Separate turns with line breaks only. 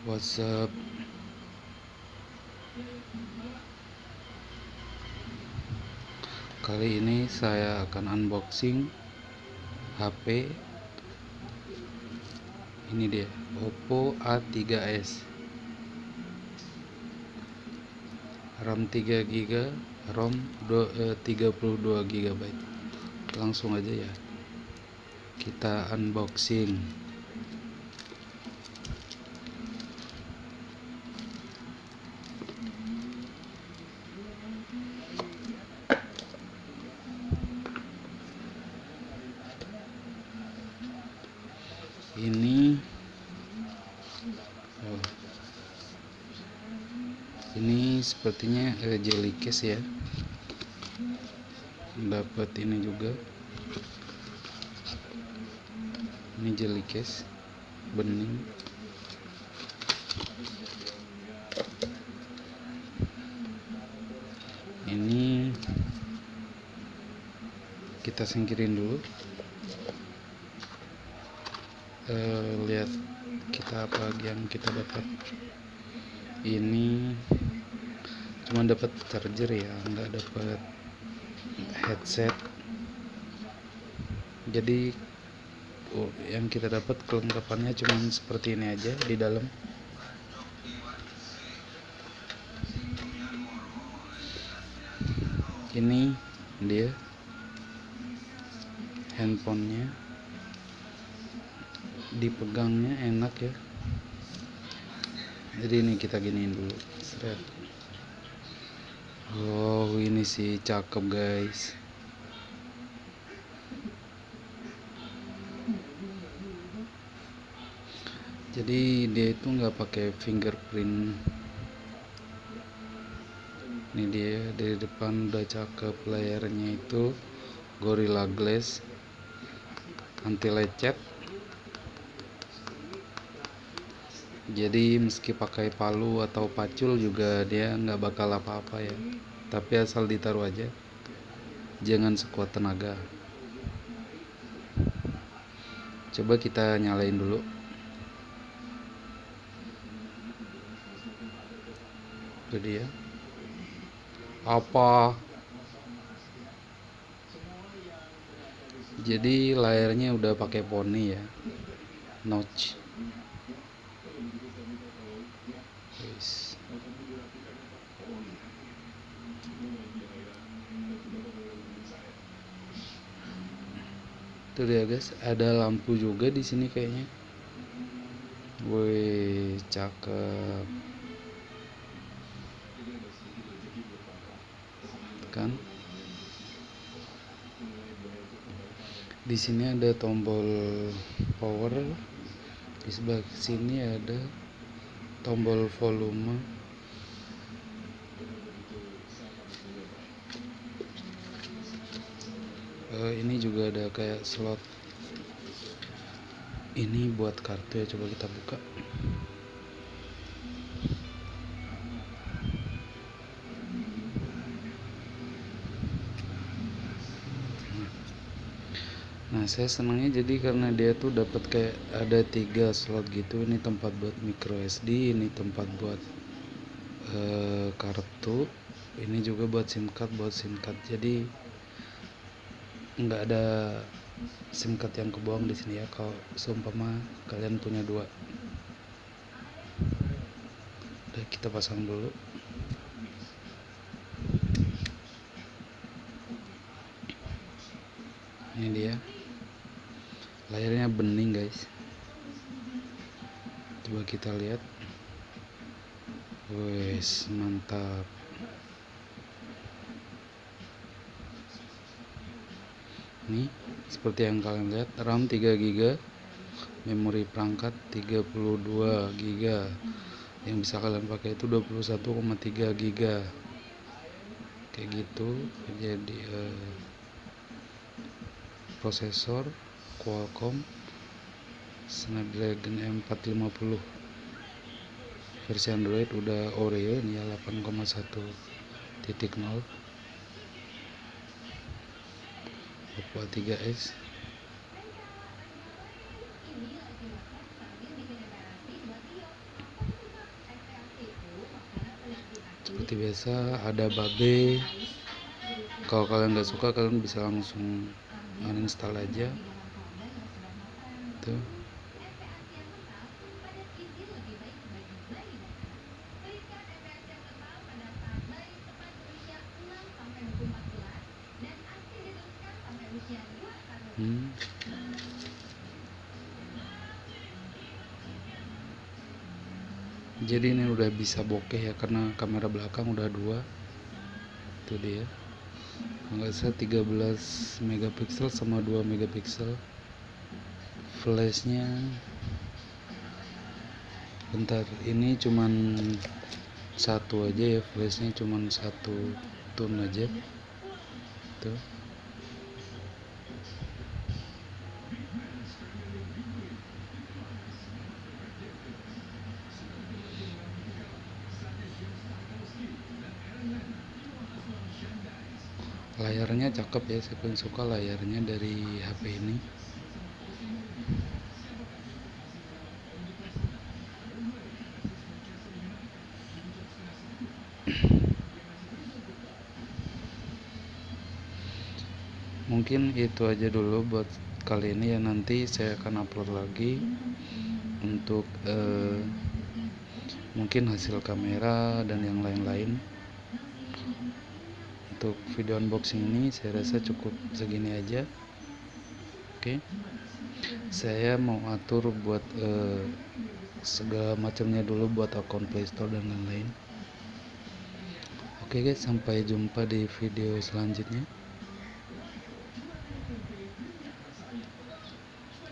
What's up? Kali ini saya akan unboxing HP. Ini dia, Oppo A3s. RAM 3 GB, ROM 32 GB. Langsung aja ya, kita unboxing. Ini ini sepertinya jelly case ya. Dapat ini juga. Ini jelly case bening. Ini kita singkirin dulu. Lihat kita apa yang kita dapat. Ini cuma dapat charger ya, nggak dapat headset. Jadi yang kita dapat kelengkapannya cuma seperti ini aja di dalam. Ini dia handphonenya, dipegangnya enak ya. Jadi ini kita giniin dulu. Seret. Oh, ini sih cakep guys. Jadi dia itu nggak pakai fingerprint. Ini dia dari depan udah cakep. Layarnya itu Gorilla Glass, anti lecet. Jadi meski pakai palu atau pacul juga dia nggak bakal apa-apa ya. Tapi asal ditaruh aja, jangan sekuat tenaga. Coba kita nyalain dulu. Itu dia. Apa? Jadi layarnya udah pakai poni ya, notch. Yes. Tuh dia guys, ada lampu juga di sini kayaknya. Wih, cakep. Kan? Di sini ada tombol power. Di sebelah sini ada tombol volume. Ini juga ada kayak slot. Ini buat kartu ya, coba kita buka. Nah, saya senangnya jadi karena dia tuh dapat kayak ada 3 slot gitu. Ini tempat buat micro SD, ini tempat buat kartu, ini juga buat SIM card. Jadi nggak ada SIM card yang kebuang di sini ya. Kalau seumpama kalian punya 2. Udah, kita pasang dulu. Ini dia. Layarnya bening guys. Coba kita lihat. Wes, mantap. Nih, seperti yang kalian lihat, RAM 3 GB, memori perangkat 32 GB. Yang bisa kalian pakai itu 21,3 GB. Kayak gitu. Jadi prosesor Qualcomm Snapdragon 450. Versi Android udah Oreo ini ya, 8,1.0. Oppo A3s. Seperti biasa ada babe. Kalau kalian nggak suka, kalian bisa langsung uninstall aja tuh. Jadi ini udah bisa bokeh ya, karena kamera belakang udah 2. Itu dia, nggak salah 13 megapiksel sama 2 megapiksel. Flashnya bentar, ini cuman satu aja ya, flashnya cuman 1 tone aja tuh. Layarnya cakep ya, saya paling suka layarnya dari HP ini. Mungkin itu aja dulu buat kali ini ya, nanti saya akan upload lagi untuk mungkin hasil kamera dan yang lain-lain. Untuk video unboxing ini saya rasa cukup segini aja. Oke, saya mau atur buat segala macamnya dulu buat akun Playstore dan lain-lain. Oke guys, sampai jumpa di video selanjutnya.